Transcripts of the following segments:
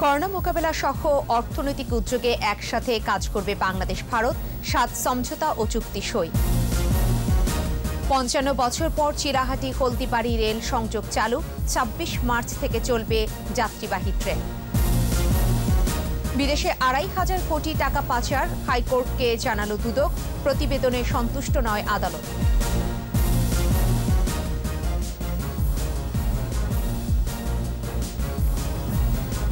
Corona মোকাবেলা সহ অর্থনৈতিক উদ্যোগে একসাথে কাজ করবে বাংলাদেশ ভারত, 7 সমঝোতা ও চুক্তি সই। 55 বছর পর চিলাহাটি হলদিবাড়ি রেল সংযোগ চালু, 26 মার্চ থেকে চলবে যাত্রীবাহী ট্রেন। বিদেশে 2,500 কোটি টাকা পাচার, হাইকোর্টকে জানালো দুদক, প্রতিবেদনে সন্তুষ্ট নয় আদালত।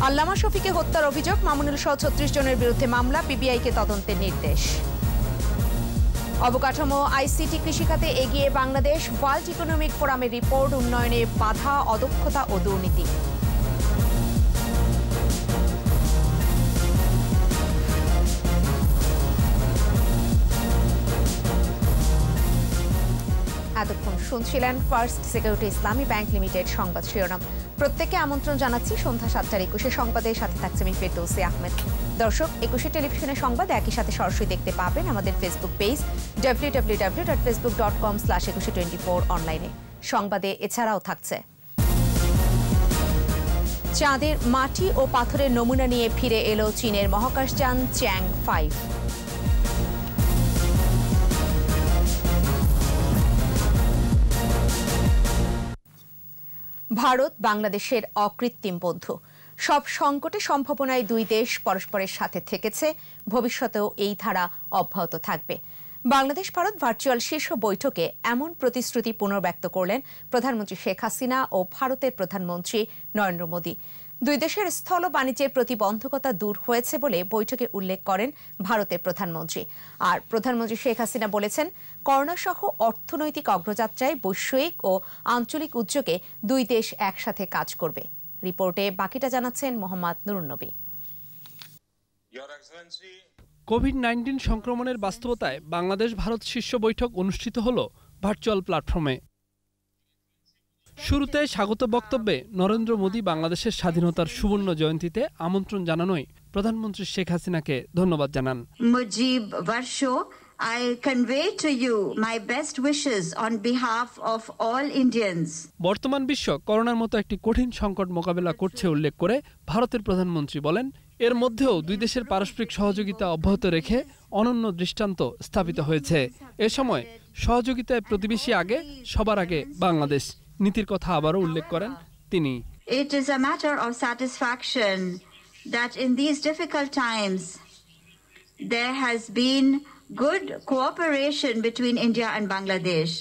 আল্লামা শফিকে হত্যার অভিযোগ, মামুনুল সহ 36 জনের বিরুদ্ধে মামলা, পিবিআইকে তদন্তের নির্দেশ। অবকাঠামো, আইসিটি, কৃষিখাতে এগিয়ে বাংলাদেশ, ওয়ার্ল্ড ইকোনমিক ফোরামের রিপোর্ট, উন্নয়নে বাধা, অদক্ষতা ও দুর্নীতি। এতক্ষণ শুনছিলেন ফার্স্ট সিকিউরিটি ইসলামী ব্যাংক লিমিটেড সংবাদ শিরোনাম। প্রত্যেককে আমন্ত্রণ জানাচ্ছি সন্ধ্যা 7:21 সংবাদের সাথে থাকছে আমি ফেরদৌসী আহমেদ। দর্শক, 21 টেলিভিশনের সংবাদ একই সাথে সরাসরি দেখতে পাবেন আমাদের ফেসবুক পেজ www.facebook.com/2124 অনলাইনে। সংবাদে এছাড়াও থাকছে চাঁদের মাটি ও পাথরের নমুনা নিয়ে ফিরে এলো চীনের মহাকাশযান চ্যাং 5। ভারত বাংলাদেশের অকৃত্রিম বন্ধু। সব সংকটে সম্ভাবনায় দুই দেশ পরস্পরের সাথে থেকেছে, ভবিষ্যতেও এই ধারা অব্যাহত থাকবে। বাংলাদেশ ভারত ভার্চুয়াল শীর্ষ বৈঠকে এমন প্রতিশ্রুতি পুনর্ব্যক্ত করলেন প্রধানমন্ত্রী শেখ হাসিনা ও ভারতের প্রধানমন্ত্রী নরেন্দ্র মোদী। দুই দেশের স্থল বাণিজ্যের প্রতিবন্ধকতা দূর হয়েছে বলে বৈঠকে উল্লেখ করেন ভারতের প্রধানমন্ত্রী। আর প্রধানমন্ত্রী শেখ হাসিনা বলেছেন, করোনাসহ অর্থনৈতিক অগ্রযাত্রায় বৈশ্বিক ও আঞ্চলিক উদ্যোগে দুই দেশ একসাথে কাজ করবে। রিপোর্টে বাকিটা জানাচ্ছেন মোহাম্মদ নুরুন নবী। কোভিড-19 সংক্রমণের বাস্তবতায় বাংলাদেশ ভারত শীর্ষ বৈঠক অনুষ্ঠিত হল ভার্চুয়াল প্ল্যাটফর্মে। শুরুতে স্বাগত বক্তব্যে নরেন্দ্র মোদী বাংলাদেশের স্বাধীনতার সুবর্ণ জয়ন্তীতে আমন্ত্রণ জানানোয় প্রধানমন্ত্রী শেখ হাসিনাকে ধন্যবাদ জানান। মুজিব বর্ষ, I convey to you my best wishes on behalf of all Indians. বর্তমান বিশ্ব করোনার মতো একটি কঠিন সংকট মোকাবেলা করছে উল্লেখ করে ভারতের প্রধানমন্ত্রী বলেন, এর মধ্যেও দুই দেশের পারস্পরিক সহযোগিতা অব্যাহত রেখে অনন্য দৃষ্টান্ত স্থাপিত হয়েছে। এ সময় সহযোগিতায় প্রতিবেশী আগে, সবার আগে বাংলাদেশ নীতির কথা আবারও উল্লেখ করেন তিনি। It is a matter of satisfaction that in these difficult times there has been good cooperation between India and Bangladesh,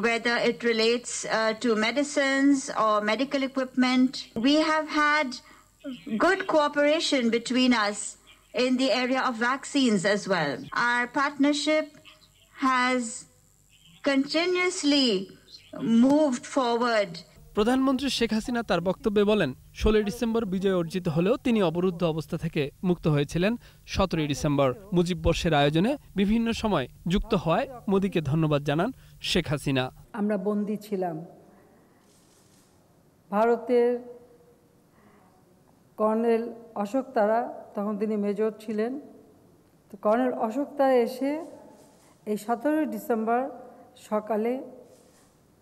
whether it relates to medicines or medical equipment. We have had good cooperation between us in the area of vaccines as well. Our partnership has continuously moved forward. প্রধানমন্ত্রী শেখ হাসিনা তার বক্তব্যে বলেন, 16 December বিজয় অর্জিত হলেও তিনি অবরুদ্ধ অবস্থা থেকে মুক্ত হয়েছিলেন 17 ডিসেম্বর। মুজিব বর্ষের আয়োজনে বিভিন্ন সময় যুক্ত হওয়ায় মোদীকে ধন্যবাদ জানান শেখ হাসিনা। আমরা বন্দী ছিলাম। ভারতের কর্নেল অশোক তারা, তখন তিনি মেজর ছিলেন, তো কর্নেল অশোক তারা এসে এই 17 ডিসেম্বর সকালে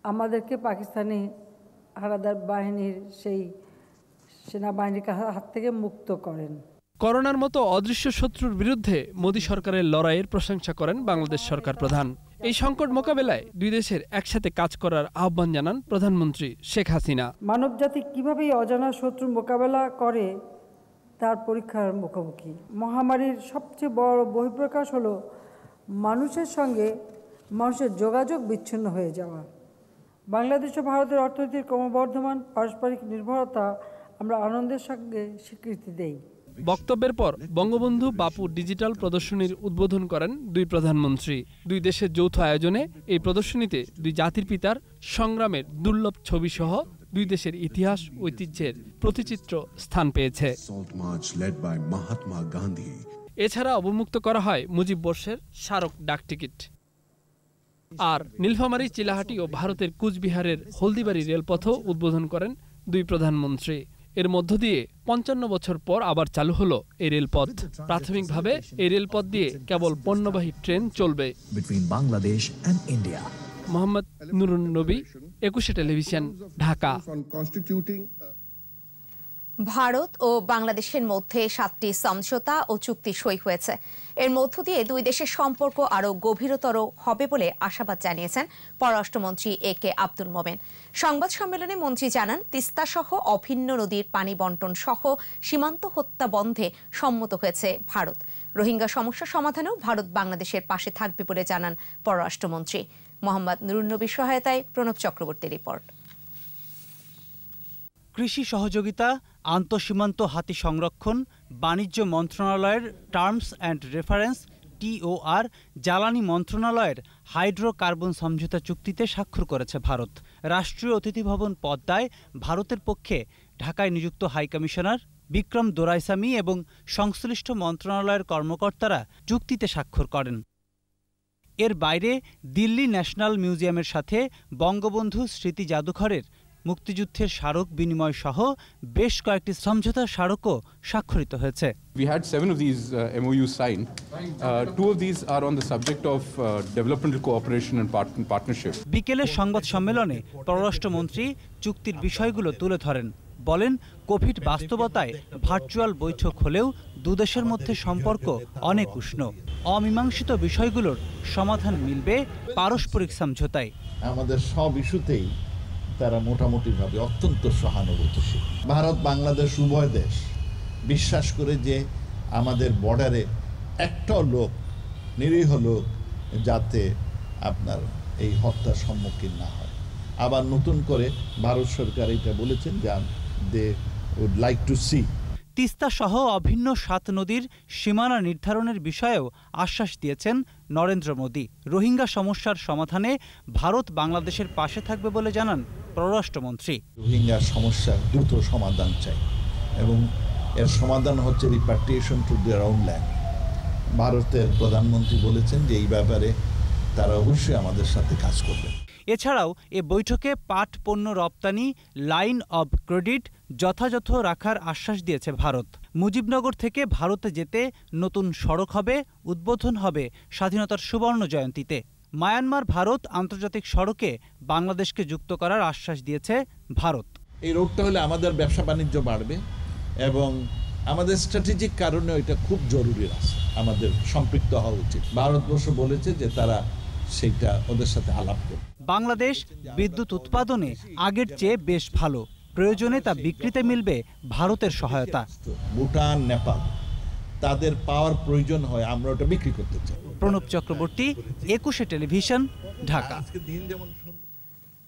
আমাদেরকে পাকিস্তানি হানাদার বাহিনীর সেই সেনাবাহিনীর হাত থেকে মুক্ত করেন। করোনার মতো অদৃশ্য শত্রুর বিরুদ্ধে মোদী সরকারের লড়াইয়ের প্রশংসা করেন বাংলাদেশ সরকার প্রধান। এই সংকট মোকাবেলায় দুই দেশের একসাথে কাজ করার আহ্বান জানান প্রধানমন্ত্রী শেখ হাসিনা। মানবজাতি কিভাবে অজানা শত্রু মোকাবেলা করে তার পরীক্ষার মুখোমুখি। মহামারীর সবচেয়ে বড় বহিঃপ্রকাশ হলো মানুষের সঙ্গে মানুষের যোগাযোগ বিচ্ছিন্ন হয়ে যাওয়া। বাংলাদেশ ও ভারতের অর্থনীতির ক্রমবর্ধমান পারস্পরিক নির্ভরতা আমরা আনন্দের সঙ্গে স্বীকৃতি দেই। বক্তব্যের পর বঙ্গবন্ধু বাপু ডিজিটাল প্রদর্শনীর উদ্বোধন করেন দুই প্রধানমন্ত্রী। দুই দেশের যৌথ আয়োজনে এই প্রদর্শনীতে দুই জাতির পিতার সংগ্রামের দুর্লভ ছবি সহ দুই দেশের ইতিহাস ঐতিহ্যের প্রতিচিত্র স্থান পেয়েছে। এছাড়া অবমুক্ত করা হয় মুজিব বর্ষের স্মারক ডাকটিকিট। আর নীলফামারী, চিলাহাটি ও ভারতের কুচবিহারের হলদিবাড়ি রেলপথও উদ্বোধন করেন দুই প্রধানমন্ত্রী। এর মধ্য দিয়ে 55 বছর পর আবার চালু হলো এই রেলপথ। প্রাথমিকভাবে এই রেলপথ দিয়ে কেবল পণ্যবাহী ট্রেন চলবে। Bangladesh and India. Mohammad Nurun Nabi, 21 television, Dhaka. Bharat ও বাংলাদেশের মধ্যে 7টি সমঝোতা ও চুক্তি সই হয়েছে। এর মধ্য দিয়ে দুই দেশের সম্পর্ক আরও গভীরতর হবে বলে আশাবাদ জানিয়েছেন পররাষ্ট্রমন্ত্রী এ.কে আব্দুল মোমেন। সংবাদ সম্মেলনে মন্ত্রী জানান, তিস্তাসহ অভিন্ন নদীর পানি বন্টন সহ সীমান্ত হত্যা বন্ধে সম্মত হয়েছে ভারত। রোহিঙ্গা সমস্যা সমাধানেও ভারত বাংলাদেশের পাশে থাকবে বলে জানান পররাষ্ট্রমন্ত্রী। মোহাম্মদ নুরুন্নবীর সহায়তায় প্রণব চক্রবর্তীর রিপোর্ট। কৃষি সহযোগিতা, আন্তঃসীমান্ত হাতি সংরক্ষণ, বাণিজ্য মন্ত্রণালয়ের টার্মস অ্যান্ড রেফারেন্স TOR, জ্বালানি মন্ত্রণালয়ের হাইড্রোকার্বন সমঝোতা চুক্তিতে স্বাক্ষর করেছে ভারত। রাষ্ট্রীয় অতিথি ভবন পদ্মায় ভারতের পক্ষে ঢাকায় নিযুক্ত হাইকমিশনার বিক্রম দোরাইস্বামী এবং সংশ্লিষ্ট মন্ত্রণালয়ের কর্মকর্তারা চুক্তিতে স্বাক্ষর করেন। এর বাইরে দিল্লি ন্যাশনাল মিউজিয়ামের সাথে বঙ্গবন্ধু স্মৃতি জাদুঘরের মুক্তিযুদ্ধের স্মারক বিনিময় সহ বেশ কয়েকটি সমঝোতা স্মারকও স্বাক্ষরিত হয়েছে। We had 7 of these MOUs signed. 2 of these are on the subject of developmental cooperation and partnership. বিকেলের সংবাদ সম্মেলনে পররাষ্ট্রমন্ত্রী চুক্তির বিষয়গুলো তুলে ধরেন। বলেন, কোভিড বাস্তবতায় ভার্চুয়াল বৈঠক হলেও দুদেশের মধ্যে সম্পর্ক অনেক উষ্ণ। অমীমাংসিত বিষয়গুলোর সমাধান মিলবে পারস্পরিক সমঝোতায়। আমাদের সব ইস্যুতেই তারা মোটামুটিভাবে অত্যন্ত সহানুভূতিশীল। ভারত বাংলাদেশ উভয় দেশ বিশ্বাস করে যে আমাদের বর্ডারে একটাও লোক, নিরীহ লোক যাতে আপনার এই হত্যার সম্মুখীন না হয়। আবার নতুন করে ভারত সরকার এটা বলেছেন যে they would like to see Teesta সহ অভিন্ন 7 নদীর সীমানা নির্ধারণের বিষয়েও আশ্বাস দিয়েছেন নরেন্দ্র মোদী। রোহিঙ্গা সমস্যার সমাধানে ভারত বাংলাদেশের পাশে থাকবে বলে জানান পররাষ্ট্রমন্ত্রী। রোহিঙ্গার সমস্যা দ্রুত সমাধান চাই এবং এর সমাধান হচ্ছে repatriation to their own land. ভারতের প্রধানমন্ত্রী বলেছেন যে এই ব্যাপারে তারা অবশ্যই আমাদের সাথে কাজ করবেন। এছাড়াও এ বৈঠকে পাট পণ্য রপ্তানি লাইন অব ক্রেডিট যথাযথ রাখার আশ্বাস দিয়েছে ভারত। মুজিবনগর থেকে ভারতে যেতে নতুন সড়ক হবে, উদ্বোধন হবে স্বাধীনতার সুবর্ণ জয়ন্তীতে। মায়ানমার ভারত আন্তর্জাতিক সড়কে বাংলাদেশকে যুক্ত করার আশ্বাস দিয়েছে ভারত। এই রোডটা হলে আমাদের ব্যবসা বাণিজ্য বাড়বে এবং আমাদের স্ট্র্যাটেজিক কারণে এটা খুব জরুরি আছে, আমাদের সম্পৃক্ত হওয়া উচিত। ভারতবর্ষ বলেছে যে তারা সেইটা ওদের সাথে আলাপ করবে। বাংলাদেশ বিদ্যুৎ উৎপাদনে আগের চেয়ে বেশ ভালো, প্রয়োজনে তা বিক্রিতে মিলবে ভারতের সহায়তা। ভুটান, নেপাল তাদের পাওয়ার প্রয়োজন হয়, আমরা ওটা বিক্রি করতে চাই। প্রণব চক্রবর্তী, 21 টেলিভিশন, ঢাকা।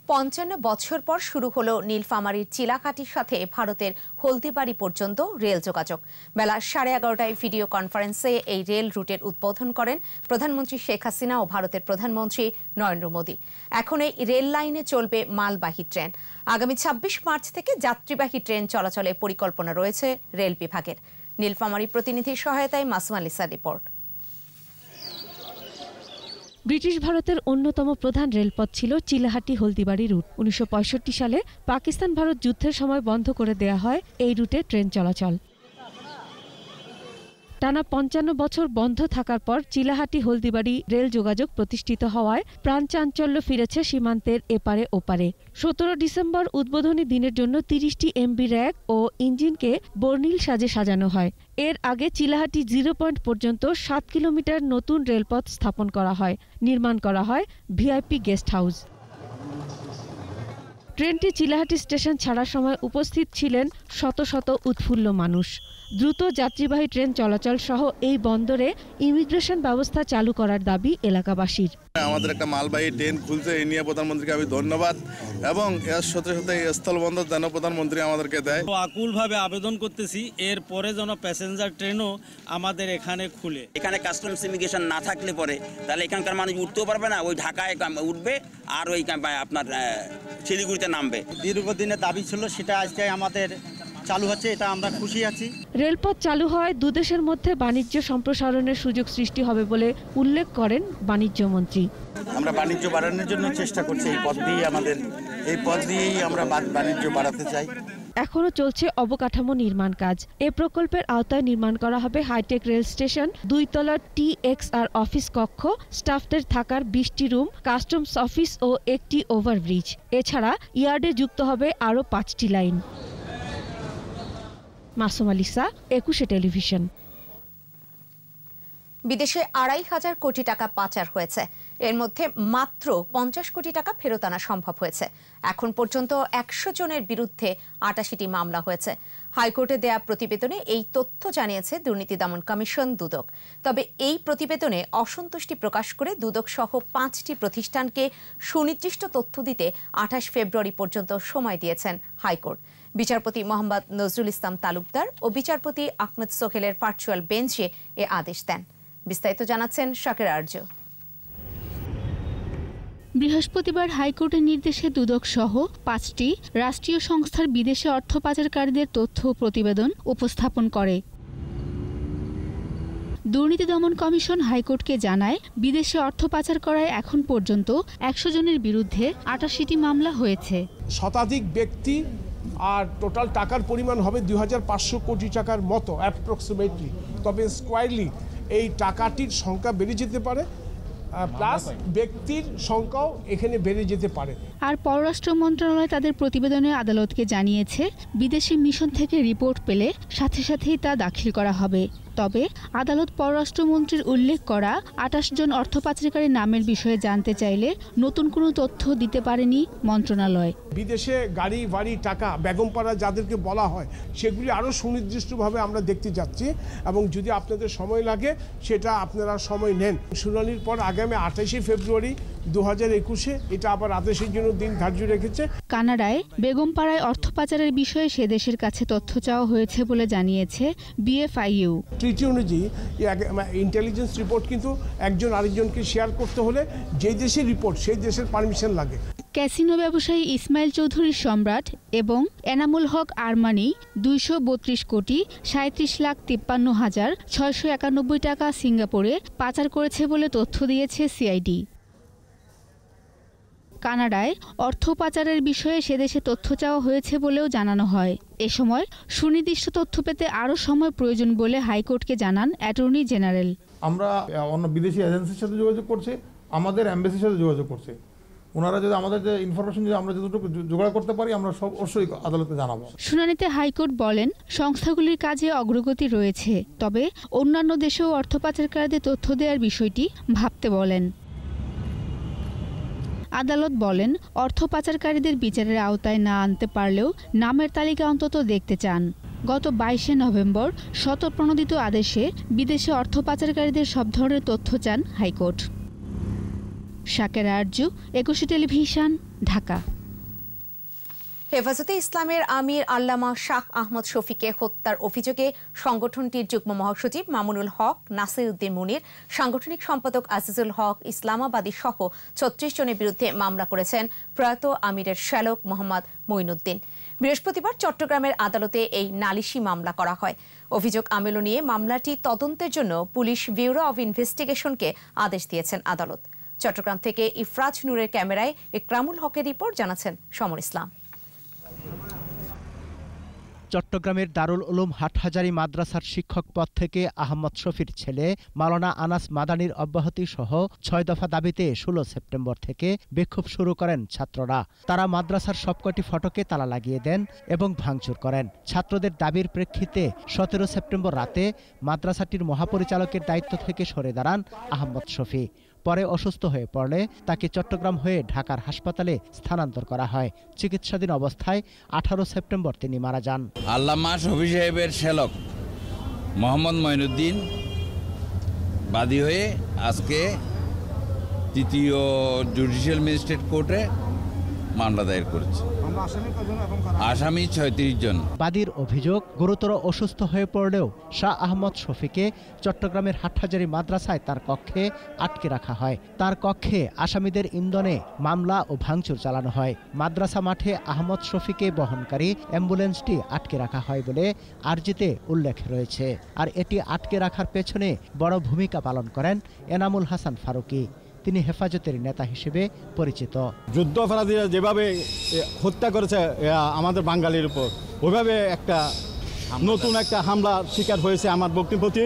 55 বছর পর শুরু হলো নীলফামারীর চিলাকাঠির সাথে ভারতের হলদিবাড়ি পর্যন্ত রেল যোগাযোগ। বেলা 11:30টায় ভিডিও কনফারেন্সে এই রেল রুটের উদ্বোধন করেন প্রধানমন্ত্রী শেখ হাসিনা ও ভারতের প্রধানমন্ত্রী নরেন্দ্র মোদী। এখন এই রেল লাইনে চলবে মালবাহী ট্রেন। আগামী 26 মার্চ থেকে যাত্রীবাহী ট্রেন চলাচলের পরিকল্পনা রয়েছে রেল বিভাগের। নীলফামারী প্রতিনিধির সহায়তায় মাসুম আলিসার রিপোর্ট। ব্রিটিশ ভারতের অন্যতম প্রধান রেলপথ ছিল চিলাহাটি হলদিবাড়ি রুট। 1965 সালে পাকিস্তান ভারত যুদ্ধের সময় বন্ধ করে দেয়া হয় এই রুটে ট্রেন চলাচল। টানা 55 বছর বন্ধ থাকার পর চিলাহাটি হলদিবাড়ি রেল যোগাযোগ প্রতিষ্ঠিত হওয়ায় প্রাণচাঞ্চল্য ফিরেছে সীমান্তের এপারে ওপারে। 17 ডিসেম্বর উদ্বোধনী দিনের জন্য 30টি MB র্যাক ও ইঞ্জিনকে বর্ণিল সাজে সাজানো হয়। এর আগে চিলাহাটি 0 পয়েন্ট পর্যন্ত 7 কিলোমিটার নতুন রেলপথ স্থাপন করা হয়। নির্মাণ করা হয় VIP গেস্ট হাউস। ট্রেনটি চিলাহাটি স্টেশন ছাড়ার সময় উপস্থিত ছিলেন শত শত উৎফুল্ল মানুষ। দ্রুত যাত্রীবাহী ট্রেন চলাচল সহ এই বন্দরে ইমিগ্রেশন ব্যবস্থা চালু করার দাবি এলাকাবাসীর। আমাদের একটা মালবাহী ট্রেন খুলছে, এই নিয়ে প্রধানমন্ত্রীকে আমি ধন্যবাদ এবং এর সাথে সাথে স্থলবন্দর যেন প্রধানমন্ত্রী আমাদেরকে দেয়। আকুলভাবে আবেদন করতেছি এর পরে যেন প্যাসেঞ্জার ট্রেনও আমাদের এখানে খুলে। এখানে কাস্টমস ইমিগ্রেশন না থাকলে পরে তাহলে এখানকার মানুষ উঠতেও পারবে না, ওই ঢাকায় উঠবে আর ওই আপনার শিলিগুড়িতে নামবে। দীর্ঘদিনের দাবি ছিল, সেটা আজকে আমাদের চালু হচ্ছে, এটা আমরা খুশি আছি। রেলপথ চালু হয় দুদেশের মধ্যে বাণিজ্য সম্প্রসারণের সুযোগ সৃষ্টি হবে বলে উল্লেখ করেন বাণিজ্য মন্ত্রী। আমরা বাণিজ্য বাড়ানোর জন্য চেষ্টা করছি, এই পথ দিয়েই আমরা বাণিজ্য বাড়াতে চাই। এখনো চলছে অবকাঠামো নির্মাণ কাজ। এ প্রকল্পের আওতায় নির্মাণ করা হবে হাইটেক রেল স্টেশন, 2 তলার TXR অফিস কক্ষ, স্টাফদের থাকার 20টি রুম, কাস্টমস অফিস ও একটি ওভারব্রিজ। এছাড়া ইয়ার্ডে যুক্ত হবে আরও 5টি লাইন। মাসুম আলিসা, 21 টেলিভিশন। বিদেশে 2,500 কোটি টাকা পাচার হয়েছে। এর মধ্যে মাত্র 50 কোটি টাকা ফেরত আনা সম্ভব হয়েছে। এখন পর্যন্ত 100 জনের বিরুদ্ধে 88টি মামলা হয়েছে। হাইকোর্টে দেয়া প্রতিবেদনে এই তথ্য জানিয়েছে দুর্নীতি দমন কমিশন দুদক। তবে এই প্রতিবেদনে অসন্তুষ্টি প্রকাশ করে দুদক সহ 5টি প্রতিষ্ঠানকে সুনির্দিষ্ট তথ্য দিতে 28 ফেব্রুয়ারি পর্যন্ত সময় দিয়েছেন হাইকোর্ট। বিচারপতি মোহাম্মদ নজরুল ইসলাম তালুকদার ও বিচারপতি আহমেদ সোহেলের ভার্চুয়াল বেঞ্চে এ আদেশ দেন। বিস্তারিত জানাচ্ছেন শাকের আরজু। বৃহস্পতিবার হাইকোর্টের নির্দেশে দুদক সহ 5টি রাষ্ট্রীয় সংস্থার বিদেশে অর্থ পাচারকারীদের তথ্য প্রতিবেদন উপস্থাপন করে। দুর্নীতি দমন কমিশন হাইকোর্টকে জানায়, বিদেশে অর্থ পাচার করায় এখন পর্যন্ত 100 জনের বিরুদ্ধে 88টি মামলা হয়েছে। শতাধিক ব্যক্তি আর টোটাল টাকার পরিমাণ হবে 2,500 কোটি টাকার মতো অ্যাপ্রক্সিমেটলি। তবে স্কোয়ারলি এই টাকাটির সংখ্যা বেড়ে যেতে পারে, প্লাস ব্যক্তির সংখ্যাও এখানে বেড়ে যেতে পারে। আর পররাষ্ট্র মন্ত্রণালয় তাদের প্রতিবেদনে আদালতকে জানিয়েছে, বিদেশি মিশন থেকে রিপোর্ট পেলে সাথে সাথেই তা দাখিল করা হবে। তবে আদালত পররাষ্ট্রমন্ত্রীর উল্লেখ করা 28 জন অর্থ পাচারকারীর নামের বিষয়ে জানতে চাইলে নতুন কোনো তথ্য দিতে পারেনি মন্ত্রণালয়। বিদেশে গাড়ি বাড়ি টাকা বেগমপাড়া যাদেরকে বলা হয়, সেগুলি আরও সুনির্দিষ্টভাবে আমরা দেখতে যাচ্ছি এবং যদি আপনাদের সময় লাগে সেটা আপনারা সময় নেন। শুনানির পর আগামী 28 ফেব্রুয়ারি 2021 এটা আবার আদেশের জন্য দিন ধার্য রেখেছে। কানাডায় বেগমপাড়ায় অর্থ পাচারের বিষয়ে সে দেশের কাছে তথ্য চাওয়া হয়েছে বলে জানিয়েছে BFIU। ট্রিটি অনুযায়ী ইন্টেলিজেন্স রিপোর্ট কিন্তু একজন আরেকজনকে শেয়ার করতে হলে যেই দেশের রিপোর্ট সেই দেশের পারমিশন লাগে। ক্যাসিনো ব্যবসায়ী ইসমাইল চৌধুরীর সম্রাট এবং এনামুল হক আরমানি 232 কোটি 37,53,691 টাকা সিঙ্গাপুরে পাচার করেছে বলে তথ্য দিয়েছে সিআইডি। কানাডায় অর্থ পাচারের বিষয়ে সেদেশে তথ্য চাওয়া হয়েছে বলেও জানানো হয়। এ সময় সুনির্দিষ্ট তথ্য পেতে আরও সময় প্রয়োজন বলে হাইকোর্টকে জানান অ্যাটর্নি জেনারেল। আমরা অন্য বিদেশি এজেন্সির সাথে যোগাযোগ করছি, আমাদের এমবেসির সাথে যোগাযোগ করছি। ওনারা যদি আমাদের যে ইনফরমেশন যদি আমরা যতটুকু জোগাড় করতে পারি আমরা সব অবশ্যই আদালতে জানাবো। শুনানিতে হাইকোর্ট বলেন, সংস্থাগুলির কাজে অগ্রগতি রয়েছে, তবে অন্যান্য দেশেও অর্থ পাচারকারীদের তথ্য দেওয়ার বিষয়টি ভাবতে বলেন। আদালত বলেন, অর্থ পাচারকারীদের বিচারের আওতায় না আনতে পারলেও নামের তালিকা অন্তত দেখতে চান। গত 22 নভেম্বর স্বতঃপ্রণোদিত আদেশে বিদেশে অর্থ পাচারকারীদের সব ধরনের তথ্য চান হাইকোর্ট। শাকের আরজু, 21 টেলিভিশন, ঢাকা। হেফাজতে ইসলামের আমির আল্লামা শাহ আহমদ শফীকে হত্যার অভিযোগে সংগঠনটির যুগ্ম মহাসচিব মামুনুল হক, নাসির উদ্দিন মুনির, সাংগঠনিক সম্পাদক আজিজুল হক ইসলামাবাদী সহ 36 জনের বিরুদ্ধে মামলা করেছেন প্রয়াত আমিরের শ্যালক মোহাম্মদ মঈনুদ্দিন। বৃহস্পতিবার চট্টগ্রামের আদালতে এই নালিশি মামলা করা হয়। অভিযোগ আমল নিয়ে মামলাটি তদন্তের জন্য পুলিশ ব্যুরো অব ইনভেস্টিগেশনকে আদেশ দিয়েছেন আদালত। চট্টগ্রাম থেকে ইফরাজ নূরের ক্যামেরায় ইকরামুল হকের রিপোর্ট, জানাচ্ছেন সমর ইসলাম। চট্টগ্রামের দারুল উলুম হাটহাজারী মাদ্রাসার শিক্ষক পদ থেকে আহমদ শফির ছেলে মাওলানা আনাস মাদানির অব্যাহতি সহ 6 দফা দাবিতে 16 সেপ্টেম্বর থেকে বিক্ষোভ শুরু করেন ছাত্ররা। তারা মাদ্রাসার সবকটি ফটকে তালা লাগিয়ে দেন এবং ভাঙচুর করেন। ছাত্রদের দাবির প্রেক্ষিতে 17 সেপ্টেম্বর রাতে মাদ্রাসাটির মহাপরিচালকের দায়িত্ব থেকে সরে দাঁড়ান আহমদ শফি। পরে অসুস্থ হয়ে পড়লে তাকে চট্টগ্রাম হয়ে ঢাকার হাসপাতালে স্থানান্তর করা হয়। চিকিৎসাধীন অবস্থায় 18 সেপ্টেম্বর তিনি মারা যান। আল্লামা শফি সাহেবের শ্যালক মোহাম্মদ মঈনুদ্দিন বাদী হয়ে আজকে তৃতীয় জুডিশিয়াল ম্যাজিস্ট্রেট কোর্টে মামলা দায়ের করেছে। আসামি 36 জন। বাদীর অভিযোগ, গুরুতর অসুস্থ হয়ে পড়লেও শাহ আহমদ শফিকে চট্টগ্রামের হাটহাজারী মাদ্রাসায় তার কক্ষে আটকে রাখা হয়। তার কক্ষে আসামিদের ইন্ধনে মামলা ও ভাঙচুর চালানো হয়। মাদ্রাসা মাঠে আহমদ শফিকে বহনকারী অ্যাম্বুলেন্সটি আটকে রাখা হয় বলে আরজিতে উল্লেখ রয়েছে। আর এটি আটকে রাখার পেছনে বড় ভূমিকা পালন করেন এনামুল হাসান ফারুকী। তিনি হেফাজতের নেতা হিসেবে পরিচিত। যুদ্ধাপরাধীরা যেভাবে হত্যা করেছে আমাদের বাঙালির উপর, ওইভাবে একটা নতুন একটা হামলার শিকার হয়েছে আমার বক্তব্যটি।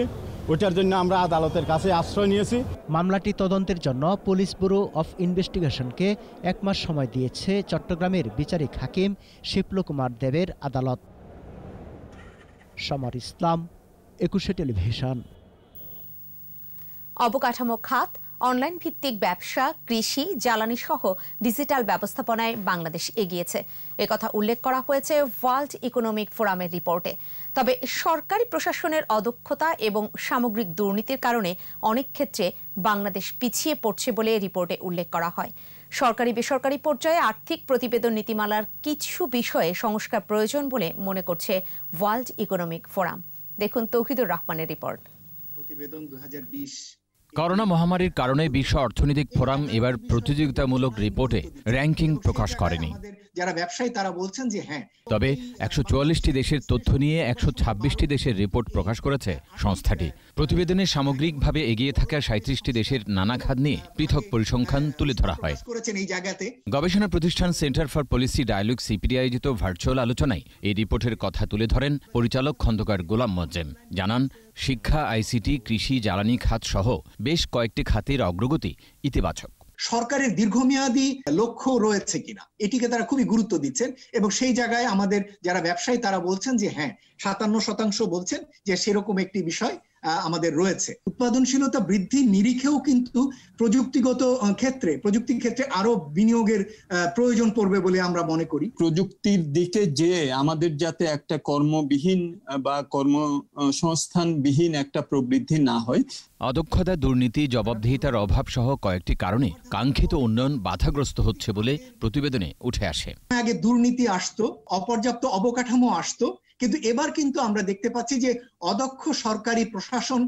ওইটার জন্য আমরা আদালতের কাছে আশ্রয় নিয়েছি। মামলাটি তদন্তের জন্য পুলিশ ব্যুরো অফ ইনভেস্টিগেশনকে 1 মাস সময় দিয়েছে চট্টগ্রামের বিচারিক হাকিম শিপলু কুমার দেবের আদালত। সমর ইসলাম, 21 টেলিভিশন। অবকাঠামো খাত, অনলাইন ভিত্তিক ব্যবসা, কৃষি, জ্বালানি সহ ডিজিটাল ব্যবস্থাপনায় বাংলাদেশ এগিয়েছে একথা উল্লেখ করা হয়েছে ওয়ার্ল্ড ইকোনমিক ফোরামের রিপোর্টে। তবে সরকারি প্রশাসনের অদক্ষতা এবং সামগ্রিক দুর্নীতির কারণে অনেক ক্ষেত্রে বাংলাদেশ পিছিয়ে পড়ছে বলে রিপোর্টে উল্লেখ করা হয়। সরকারি বেসরকারি পর্যায়ে আর্থিক প্রতিবেদন নীতিমালার কিছু বিষয়ে সংস্কার প্রয়োজন বলে মনে করছে ওয়ার্ল্ড ইকোনমিক ফোরাম। দেখুন তৌহিদুর রহমানের রিপোর্ট। প্রতিবেদন 2020 করোনা মহামারীর কারণে বিশ্ব অর্থনৈতিক ফোরাম এবার প্রতিযোগিতামূলক রিপোর্টে র্যাঙ্কিং প্রকাশ করেনি। যারা ব্যবসায়ী তারা বলছেন যে হ্যাঁ, তবে 144টি দেশের তথ্য নিয়ে 126টি দেশের রিপোর্ট প্রকাশ করেছে সংস্থাটি। প্রতিবেদনে সামগ্রিকভাবে এগিয়ে থাকা 37টি দেশের নানা খাত নিয়ে পৃথক পরিসংখ্যান তুলে ধরা হয়। গবেষণা প্রতিষ্ঠান Centre for Policy Dialogue CPD আয়োজিত ভার্চুয়াল আলোচনায় এই রিপোর্টের কথা তুলে ধরেন পরিচালক খন্দকার গোলাম মোয়াজ্জেম। জানান, শিক্ষা, আইসিটি, কৃষি, জ্বালানি খাত সহ বেশ কয়েকটি খাতের অগ্রগতি ইতিবাচক। সরকারের দীর্ঘমেয়াদী লক্ষ্য রয়েছে কিনা এটিকে তারা খুবই গুরুত্ব দিচ্ছেন এবং সেই জায়গায় আমাদের যারা ব্যবসায়ী তারা বলছেন যে হ্যাঁ, 57% বলছেন যে সেরকম একটি বিষয় আমাদের রয়েছে। উৎপাদনশীলতা বৃদ্ধির নিরিখেও কিন্তু প্রযুক্তির ক্ষেত্রে আরো বিনিয়োগের প্রয়োজন পড়বে বলে আমরা মনে করি। প্রযুক্তির দিকে যে আমাদের যাতে একটা কর্মবিহীন বা কর্মসংস্থানবিহীন একটা প্রবৃদ্ধি না হয়। অদক্ষতা, দুর্নীতি, জবাবদিহিতার অভাব সহ কয়েকটি কারণে কাঙ্ক্ষিত উন্নয়ন বাধাগ্রস্ত হচ্ছে বলে প্রতিবেদনে উঠে আসে। আগে দুর্নীতি আসতো, অপর্যাপ্ত অবকাঠামো আসতো, কিন্তু এবার কিন্তু আমরা দেখতে পাচ্ছি যে অদক্ষ সরকারি প্রশাসন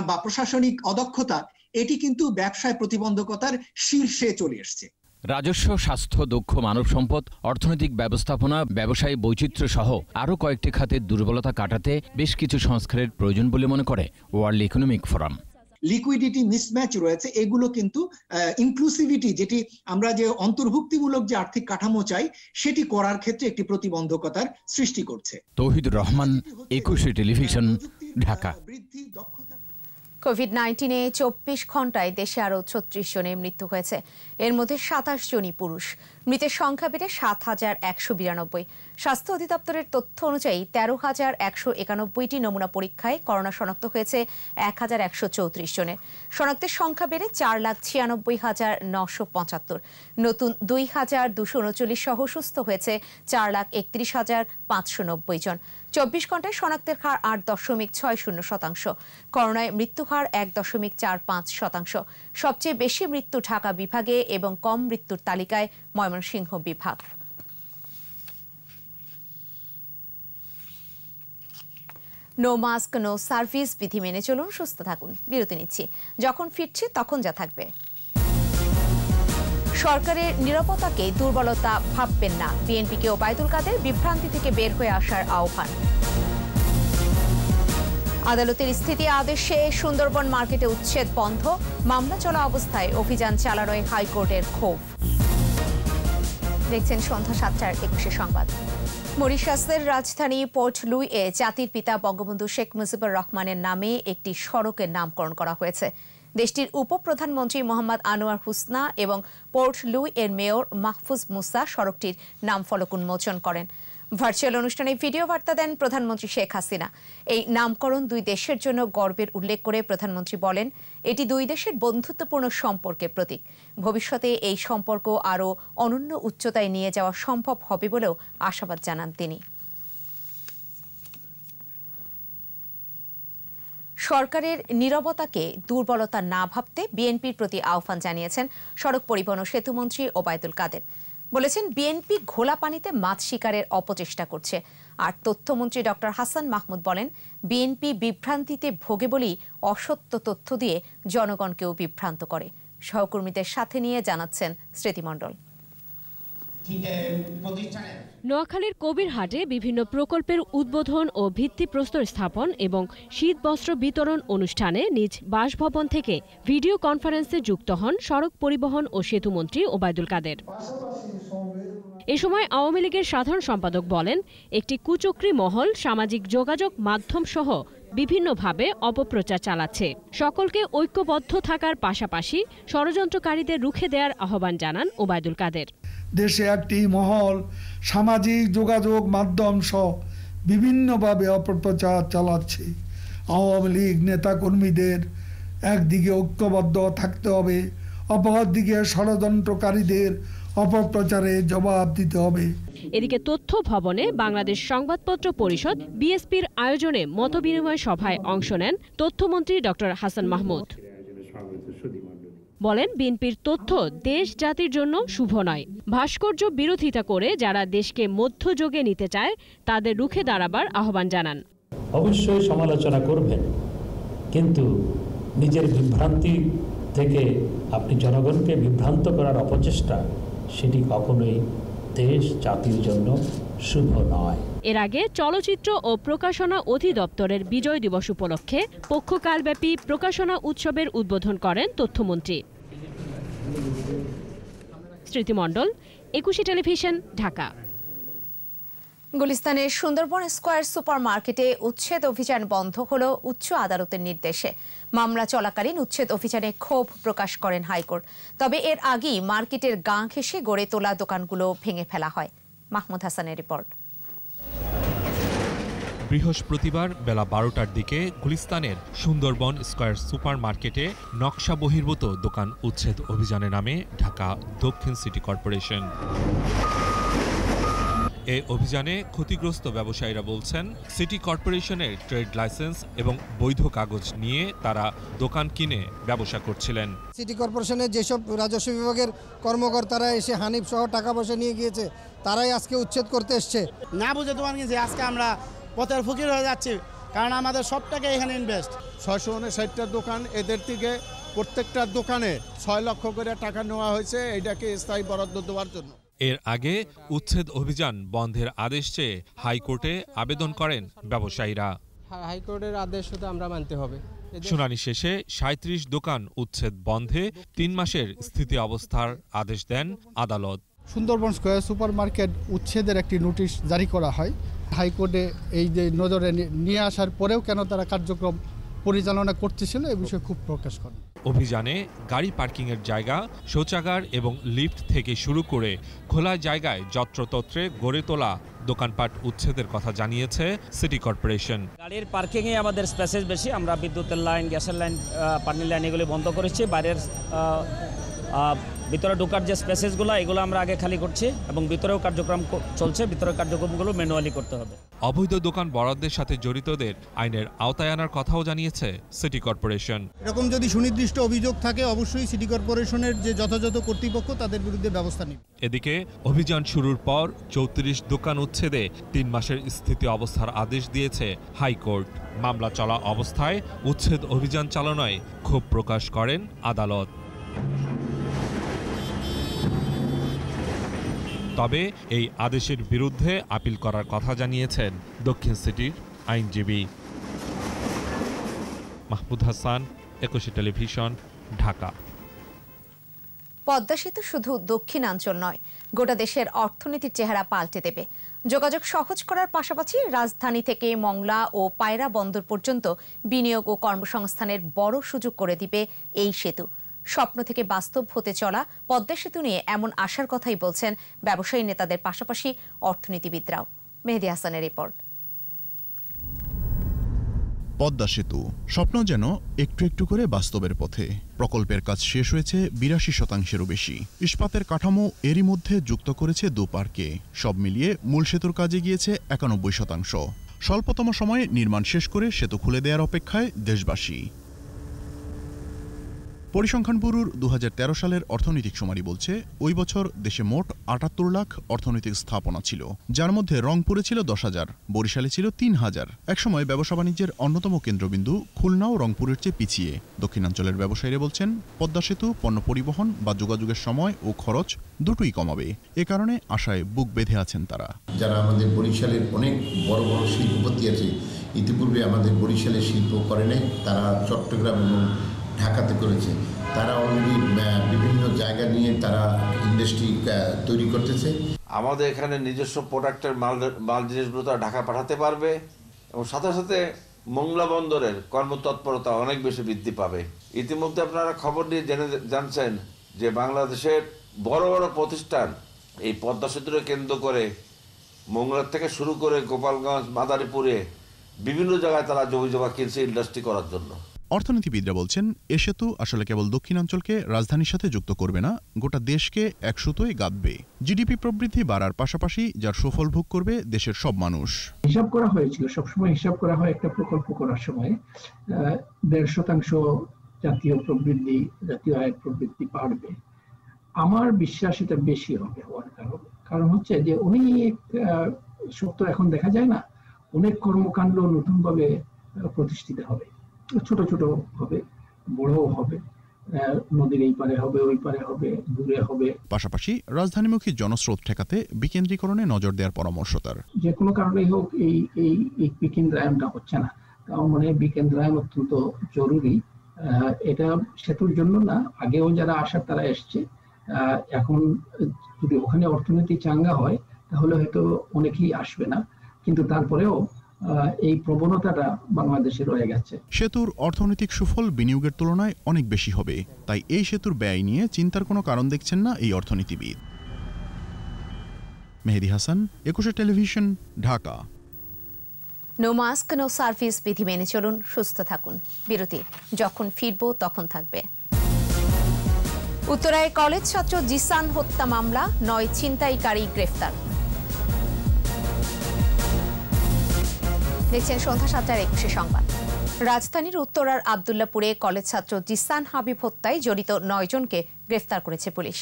বা প্রশাসনিক অদক্ষতা এটি কিন্তু ব্যবসায় প্রতিবন্ধকতার শীর্ষে চলে এসছে। রাজস্ব, স্বাস্থ্য, দক্ষ মানব সম্পদ, অর্থনৈতিক ব্যবস্থাপনা, ব্যবসায়ী বৈচিত্র্য সহ আরও কয়েকটি খাতের দুর্বলতা কাটাতে বেশ কিছু সংস্কারের প্রয়োজন বলে মনে করে world economic forum. Liquidity mismatch রয়েছে, এগুলো কিন্তু ইনক্লুসিভিটি, যেটি আমরা যে অন্তর্ভুক্তিমূলক যে আর্থিক কাঠামো চাই সেটি করার ক্ষেত্রে একটি প্রতিবন্ধকতার সৃষ্টি করছে। তৌহিদুর রহমান, 21 টেলিভিশন, ঢাকা। কোভিড-19-এ 24 ঘন্টায় দেশে আরও 36 জনের মৃত্যু হয়েছে। এর মধ্যে 27 জনই পুরুষ। মৃতের সংখ্যা বেড়ে 7,192। স্বাস্থ্য অধিদপ্তরের তথ্য অনুযায়ী 13,191টি নমুনা পরীক্ষায় করোনা শনাক্ত হয়েছে 1,134 জনের। শনাক্তের সংখ্যা বেড়ে 4,96,975। নতুন 2,239 সহ সুস্থ হয়েছে 4,31,590 জন। 24 ঘন্টায় শনাক্তের হার 8.60%। করোনায় মৃত্যু হার 1.45%। সবচেয়ে বেশি মৃত্যু ঢাকা বিভাগে এবং কম মৃত্যুর তালিকায় ময়মনসিংহ বিভাগ। নো মাস্ক নো সার্ভিস বিধি মেনে চলুন, সুস্থ থাকুন। বিরতি নিচ্ছি, যখন ফিরছি তখন যা থাকবে। সরকারের নিরাপত্তাকে দুর্বলতা ভাববেন না, বিএনপিকে ওবায়দুল কাদের বিভ্রান্তি থেকে বের হয়ে আসার আহ্বান। আদালতের স্থিতি আদেশে সুন্দরবন মার্কেটে উচ্ছেদ বন্ধ, মামলা চলা অবস্থায় অভিযান চালানোয় হাইকোর্টের ক্ষোভ। দেখছেন সন্ধ্যা 7:21 সংবাদ। মরিশাসের রাজধানী পোর্ট লুইয়ে জাতির পিতা বঙ্গবন্ধু শেখ মুজিবুর রহমানের নামে একটি সড়কের নামকরণ করা হয়েছে। দেশটির উপপ্রধানমন্ত্রী মোহাম্মদ আনোয়ার হুসনা এবং পোর্ট লুই এর মেয়র মাহফুজ মুসা সড়কটির নাম ফলক উন্মোচন করেন। ভার্চুয়াল অনুষ্ঠানে ভিডিও বার্তা দেন প্রধানমন্ত্রী শেখ হাসিনা। এই নামকরণ দুই দেশের জন্য গর্বের উল্লেখ করে প্রধানমন্ত্রী বলেন, এটি দুই দেশের বন্ধুত্বপূর্ণ সম্পর্কের প্রতীক। ভবিষ্যতে এই সম্পর্ক আরও অনন্য উচ্চতায় নিয়ে যাওয়া সম্ভব হবে বলেও আশাবাদ জানান তিনি। সরকারের নীরবতাকে দুর্বলতা না ভাবতে বিএনপির প্রতি আহ্বান জানিয়েছেন সড়ক পরিবহন ও সেতুমন্ত্রী ওবায়দুল কাদের। বলেছেন, বিএনপি ঘোলা পানিতে মাছ শিকারের অপচেষ্টা করছে। আর তথ্যমন্ত্রী ডক্টর হাসান মাহমুদ বলেন, বিএনপি বিভ্রান্তিতে ভোগে বলেই অসত্য তথ্য দিয়ে জনগণকেও বিভ্রান্ত করে। সহকর্মীদের সাথে নিয়ে জানাচ্ছেন স্মৃতিমণ্ডল। নোয়াখালীর কবিরহাটে বিভিন্ন প্রকল্পের উদ্বোধন ও ভিত্তিপ্রস্তর স্থাপন এবং শীতবস্ত্র বিতরণ অনুষ্ঠানে নিজ বাসভবন থেকে ভিডিও কনফারেন্সে যুক্ত হন সড়ক পরিবহন ও সেতুমন্ত্রী ওবায়দুল কাদের। এ সময় আওয়ামী লীগের সাধারণ সম্পাদক বলেন, একটি কুচক্রী মহল সামাজিক যোগাযোগ মাধ্যম সহ বিভিন্নভাবে অপপ্রচার চালাচ্ছে। সকলকে ঐক্যবদ্ধ থাকার পাশাপাশি ষড়যন্ত্রকারীদের রুখে দেওয়ার আহ্বান জানান ওবায়দুল কাদের। দেশে একটি মহল সামাজিক যোগাযোগ মাধ্যম সহ বিভিন্নভাবে অপপ্রচার চালাচ্ছে। আওয়ামী লীগ নেতাকর্মীদের একদিকে ঐক্যবদ্ধ থাকতে হবে, অপরদিকে ষড়যন্ত্রকারীদের অপপ্রচারে জবাব দিতে হবে। এদিকে তথ্য ভবনে বাংলাদেশ সংবাদপত্র পরিষদ বিএসপির আয়োজনে মতবিনিময় সভায় অংশ নেন তথ্যমন্ত্রী ডক্টর হাসান মাহমুদ। বলেন, বিএনপির তথ্য দেশ জাতির জন্য শুভ নয়। ভাস্কর্য বিরোধিতা করে যারা দেশকে মধ্যযুগে নিতে চায় তাদের রুখে দাঁড়াবার আহ্বান জানান। অবশ্যই সমালোচনা করবেন, কিন্তু নিজের বিভ্রান্তি থেকে আপনি জনগণকে বিভ্রান্ত করার অপচেষ্টা, সেটি কখনোই দেশ জাতির জন্য শুভ নয়। এর আগে চলচ্চিত্র ও প্রকাশনা অধিদপ্তরের বিজয় দিবস উপলক্ষে পক্ষকালব্যাপী প্রকাশনা উৎসবের উদ্বোধন করেন তথ্যমন্ত্রী। স্মৃতি মণ্ডল, 21 টেলিভিশন, ঢাকা। গুলিস্তানের সুন্দরবন স্কয়ার সুপার মার্কেটে উচ্ছেদ অভিযান বন্ধ হলো উচ্চ আদালতের নির্দেশে। মামলা চলাকালীন উচ্ছেদ অভিযানে ক্ষোভ প্রকাশ করেন হাইকোর্ট। তবে এর আগেই মার্কেটের গা ঘেঁষে গড়ে তোলা দোকানগুলো ভেঙে ফেলা হয়। মাহমুদ হাসানের রিপোর্ট। বৃহস্পতিবার বেলা 12টার দিকে গুলিস্তানের সুন্দরবন স্কয়ার সুপার মার্কেটে নকশা বহির্ভূত দোকান উচ্ছেদ অভিযানে নামে ঢাকা দক্ষিণ সিটি কর্পোরেশন। এই অভিযানে ক্ষতিগ্রস্ত ব্যবসায়ীরা বলছেন, সিটি কর্পোরেশনের ট্রেড লাইসেন্স এবং বৈধ কাগজ নিয়ে তারা দোকান কিনে ব্যবসা করছিলেন। সিটি কর্পোরেশনের যেসব রাজস্ব বিভাগের কর্মকর্তারা এসে হানিফ সহ টাকা পয়সা নিয়ে গিয়েছে, তারাই আজকে উচ্ছেদ করতে এসছে। না বুঝে দোকান কিনছে, আজকে আমরা পথের ফকির হয়ে যাচ্ছি, কারণ আমাদের সব টাকা এখানে ইনভেস্ট। 659টা দোকান, এদের থেকে প্রত্যেকটা দোকানে 6 লক্ষ করে টাকা নেওয়া হয়েছে এটাকে স্থায়ী বরাদ্দ দেওয়ার জন্য। এর আগে উচ্ছেদ অভিযান বন্ধের আদেশ চেয়ে হাইকোর্টে আবেদন করেন ব্যবসায়ীরা। হাইকোর্টের আদেশ শুধু আমরা মানতে হবে। শুনানি শেষে 37 দোকান উচ্ছেদ বন্ধে 3 মাসের স্থিতি অবস্থার আদেশ দেন আদালত। সুন্দরবন স্কয়ার সুপার মার্কেট উচ্ছেদের একটি নোটিশ জারি করা হয়। হাইকোর্টে এই যে নজরে নিয়ে আসার পরেও কেন তারা কার্যক্রম পরিচালনা করতেছিল এ বিষয়ে খুব প্রকাশ করেন। অভিযানে গাড়ি পার্কিংয়ের জায়গা, শৌচাগার এবং লিফট থেকে শুরু করে খোলা জায়গায় যত্রতত্রে গড়ে তোলা দোকানপাট উচ্ছেদের কথা জানিয়েছে সিটি কর্পোরেশন। গাড়ির পার্কিংয়ে আমাদের স্পেসেস বেশি, আমরা বিদ্যুতের লাইন, গ্যাসের লাইন, পানির লাইন এগুলি বন্ধ করেছি। বাইরের ভিতরে ঢোকার যে স্পেসেসগুলো এগুলো আমরা আগে খালি করছি এবং ভিতরেও কার্যক্রম চলছে। ভিতরের কার্যক্রমগুলো ম্যানুয়ালি করতে হবে। অবৈধ দোকান বরাদ্দের সাথে জড়িতদের আইনের আওতায় আনার কথাও জানিয়েছে সিটি কর্পোরেশন। এরকম যদি সুনির্দিষ্ট অভিযোগ থাকে অবশ্যই সিটি কর্পোরেশনের যে যথাযথ কর্তৃপক্ষ তাদের বিরুদ্ধে ব্যবস্থা নেবে। এদিকে অভিযান শুরুর পর 34 দোকান উচ্ছেদে 3 মাসের স্থিতি অবস্থার আদেশ দিয়েছে হাইকোর্ট। মামলা চলা অবস্থায় উচ্ছেদ অভিযান চালানোয় ক্ষোভ প্রকাশ করেন আদালত। তবে এই আদেশের বিরুদ্ধে আপিল করার কথা জানিয়েছেন দক্ষিণ সিটির আইনজীবী। মাহমুদ হাসান, 21 টেলিভিশন, ঢাকা। পদ্মা সেতু শুধু দক্ষিণাঞ্চল নয়, গোটা দেশের অর্থনীতির চেহারা পাল্টে দেবে। যোগাযোগ সহজ করার পাশাপাশি রাজধানী থেকে মংলা ও পায়রা বন্দর পর্যন্ত বিনিয়োগ ও কর্মসংস্থানের বড় সুযোগ করে দিবে এই সেতু। স্বপ্ন থেকে বাস্তব হতে চলা পদ্মা সেতু নিয়ে এমন আশার কথাই বলছেন ব্যবসায়ী নেতাদের পাশাপাশি অর্থনীতিবিদরাও। মেহেদী হাসানের রিপোর্ট। পদ্মা সেতু স্বপ্ন যেন একটু একটু করে বাস্তবের পথে। প্রকল্পের কাজ শেষ হয়েছে 82%-এরও বেশি। ইস্পাতের কাঠামো এরই মধ্যে যুক্ত করেছে 2 পার্কে। সব মিলিয়ে মূল সেতুর কাজে গিয়েছে 91%। স্বল্পতম সময়ে নির্মাণ শেষ করে সেতু খুলে দেওয়ার অপেক্ষায় দেশবাসী। পরিসংখ্যান ব্যুরোর 2013 সালের অর্থনৈতিক শুমারি বলছে, ওই বছর দেশে মোট 78 লাখ অর্থনৈতিক স্থাপনা ছিল, যার মধ্যে রংপুরে ছিল 10,000, বরিশালে ছিল 3,000। একসময় ব্যবসা বাণিজ্যের অন্যতম কেন্দ্রবিন্দু খুলনা ও রংপুরের চেয়ে পিছিয়ে। দক্ষিণাঞ্চলের ব্যবসায়ীরা বলছেন, পদ্মা সেতু পণ্য পরিবহন বা যোগাযোগের সময় ও খরচ দুটোই কমাবে। এ কারণে আশায় বুক বেঁধে আছেন তারা। যারা আমাদের বরিশালের অনেক বড় বড় শিল্পপতি আছে, ইতিপূর্বে আমাদের বরিশালের শিল্প করে নাই, তারা চট্টগ্রাম এবং ঢাকাতে করেছে। তারা অলরেডি বিভিন্ন জায়গা নিয়ে তারা ইন্ডাস্ট্রি তৈরি করতেছে। আমাদের এখানে নিজস্ব প্রোডাক্টের মাল জিনিসগুলো তারা ঢাকা পাঠাতে পারবে এবং সাথে সাথে মংলা বন্দরের কর্মতৎপরতা অনেক বেশি বৃদ্ধি পাবে। ইতিমধ্যে আপনারা খবর নিয়ে জানছেন যে বাংলাদেশের বড় বড় প্রতিষ্ঠান এই পদ্মা সেতুকে কেন্দ্র করে মংলার থেকে শুরু করে গোপালগঞ্জ, মাদারীপুরে বিভিন্ন জায়গায় তারা জমি জমা কিনছে ইন্ডাস্ট্রি করার জন্য। অর্থনীতিবিদরা বলছেন, এ সেতু আসলে কেবল দক্ষিণাঞ্চলকে রাজধানীর সাথে যুক্ত করবে না, গোটা দেশকে এক সুতোয় গাঁথবে। জিডিপি প্রবৃদ্ধি বাড়ার পাশাপাশি যার সুফল ভোগ করবে দেশের সব মানুষ। হিসাব করা হয়েছিল, সবসময় হিসাব করা হয় একটা প্রকল্প করার সময় 1.5% জাতীয় প্রবৃদ্ধি, জাতীয় আয়ের প্রবৃদ্ধি বাড়বে। আমার বিশ্বাস এটা বেশি হবে হওয়ার কারণ হচ্ছে যে অনেক সত্য এখন দেখা যায় না, অনেক কর্মকাণ্ড নতুনভাবে প্রতিষ্ঠিত হবে, ছোট ছোট হবে, বড়ও হবে, নদীর এই পারে হবে, ওই পারে হবে, দূরে হবে। পাশাপাশি রাজধানীমুখী জনস্রোত ঠেকাতে বিকেন্দ্রীকরণে নজর দেওয়ার পরামর্শ তার। যে কোনো কারণেই হোক এই বিকেন্দ্রায়নটা হচ্ছে না, তাও মানে বিকেন্দ্রায়ন অত্যন্ত জরুরি। এটা সেতুর জন্য না, আগেও যারা আসার তারা এসছে। এখন যদি ওখানে অর্থনীতি চাঙ্গা হয় তাহলে হয়তো অনেকেই আসবে না, কিন্তু তারপরেও এই প্রবণতাটা বাংলাদেশে রয়ে গেছে। সেতুর অর্থনৈতিক সুফল বিনিয়োগের তুলনায় অনেক বেশি হবে, তাই এই সেতুর ব্যয় নিয়ে চিন্তার কোনো কারণ দেখছেন না এই অর্থনীতিবিদ। Mehedi Hasan, 21 television, Dhaka. No mask no service বিধি মেনে চলুন, সুস্থ থাকুন। বিরতি, যখন ফিরবো তখন থাকবে। উত্তরায় কলেজ ছাত্র জিসান হত্যা মামলা, 9 ছিনতাইকারী গ্রেফতার। দেখছেন সন্ধ্যা 7:21 সংবাদ। রাজধানীর উত্তরার আব্দুল্লাপুরে কলেজ ছাত্র জিসান হাবিব হত্যায় জড়িত 9 জনকে গ্রেফতার করেছে পুলিশ।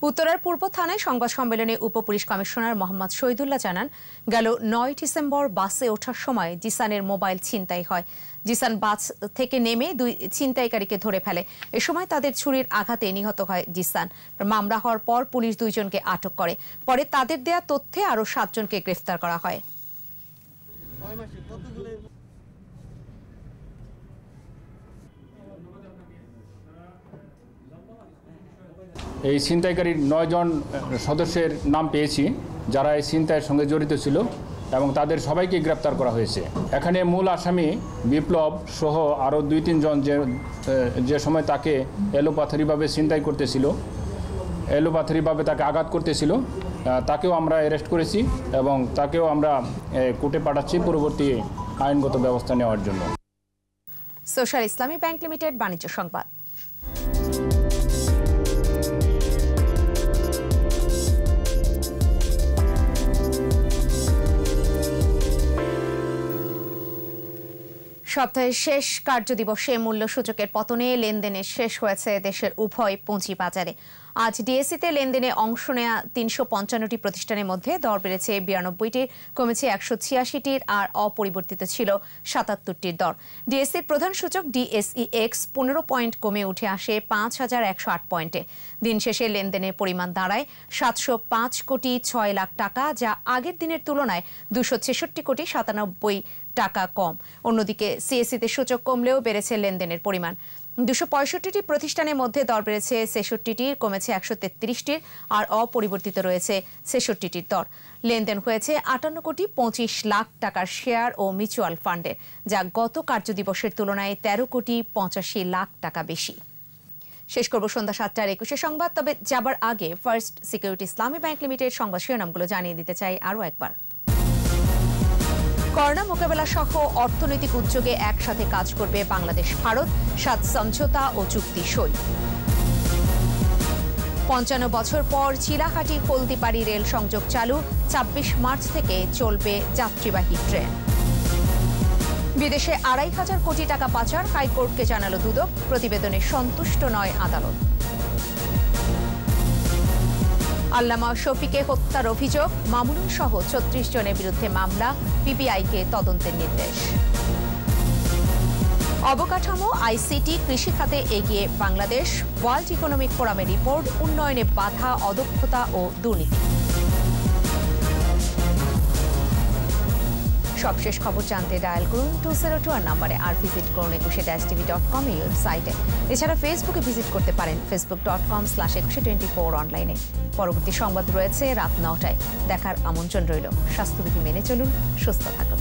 উত্তরার পূর্ব থানায় সংবাদ সম্মেলনে উপপুলিশ কমিশনার মোহাম্মদ শহীদুল্লাহ জানান, গেল 9 ডিসেম্বর বাসে ওঠার সময় জিসানের মোবাইল ছিনতাই হয়। জিসান বাস থেকে নেমে 2 ছিনতাইকারীকে ধরে ফেলে। এ সময় তাদের ছুরির আঘাতে নিহত হয় জিসান। মামলা হওয়ার পর পুলিশ 2 জনকে আটক করে। পরে তাদের দেয়া তথ্যে আরও 7 জনকে গ্রেফতার করা হয়। এই ছিনতাইকারীর 9 জন সদস্যের নাম পেয়েছি যারা এই ছিনতাইয়ের সঙ্গে জড়িত ছিল এবং তাদের সবাইকে গ্রেপ্তার করা হয়েছে। এখানে মূল আসামি বিপ্লব সহ আরও 2-3 জন যে সময় তাকে এলোপাথারিভাবে ছিনতাই করতেছিল, এলোপাথারিভাবে তাকে আঘাত করতেছিল, তাকেও আমরা অ্যারেস্ট করেছি এবং তাকেও আমরা কোর্টে পাঠাচ্ছি পরবর্তী আইনগত ব্যবস্থা নেওয়ার জন্য। সোশ্যাল ইসলামী ব্যাংক লিমিটেড বাণিজ্য সংবাদ। সপ্তাহের শেষ কার্যদিবসে মূল্য সূচকের পতনে লেনদেনে শেষ হয়েছে দেশের উভয় পুঁজি বাজারে। আজ ডিএসইতে লেনদেনে অংশ নেওয়া 355টি প্রতিষ্ঠানের মধ্যে দর বেড়েছে 92টির, কমেছে 186টির, আর অপরিবর্তিত ছিল 77টির দর। ডিএসইর প্রধান সূচক ডিএসইএক্স 15 পয়েন্ট কমে উঠে আসে 5108 পয়েন্টে। দিন শেষে লেনদেনের পরিমাণ দাঁড়ায় 705 কোটি 6 লাখ টাকা, যা আগের দিনের তুলনায় 266 কোটি 97 টাকা কম। অন্যদিকে সিএসইতে সূচক কমলেও বেড়েছে লেনদেনের পরিমাণ। 265টি প্রতিষ্ঠানের মধ্যে দর বেড়েছে 66টির, কমেছে 133টির, আর অপরিবর্তিত রয়েছে 66টির দর। লেনদেন হয়েছে 58 কোটি 25 লাখ টাকার শেয়ার ও মিউচুয়াল ফান্ডের, যা গত কার্যদিবসের তুলনায় 13 কোটি 85 লাখ টাকা বেশি। শেষ করব সন্ধ্যা 7:21 সংবাদ। তবে যাবার আগে ফার্স্ট সিকিউরিটি ইসলামী ব্যাংক লিমিটেড সংবাদ শিরোনামগুলো জানিয়ে দিতে চাই আরও একবার। করোনা মোকাবেলা সহ অর্থনৈতিক উদ্যোগে একসাথে কাজ করবে বাংলাদেশ ভারত, 7 সমঝোতা ও চুক্তি সই। 55 বছর পর চিলাহাটি হলদিবাড়ি রেল সংযোগ চালু, 26 মার্চ থেকে চলবে যাত্রীবাহী ট্রেন। বিদেশে 2,500 কোটি টাকা পাচার, হাইকোর্টকে জানালো দুদক, প্রতিবেদনে সন্তুষ্ট নয় আদালত। আল্লামা শফিকে হত্যার অভিযোগ, মামুনুল সহ 36 জনের বিরুদ্ধে মামলা, পিবিআইকে তদন্তের নির্দেশ। অবকাঠামো, আইসিটি, কৃষি খাতে এগিয়ে বাংলাদেশ, ওয়ার্ল্ড ইকোনমিক ফোরামের রিপোর্ট, উন্নয়নে বাধা, অদক্ষতা ও দুর্নীতি। সবশেষ খবর জানতে ডায়াল করুন 202 নাম্বারে, আর ভিজিট করুন 21-tv.com এই ওয়েবসাইটে। এছাড়া ফেসবুকে ভিজিট করতে পারেন facebook.com/2124 অনলাইনে। পরবর্তী সংবাদ রয়েছে রাত 9টায়। দেখার আমন্ত্রণ রইল। স্বাস্থ্যবিধি মেনে চলুন, সুস্থ থাকুন।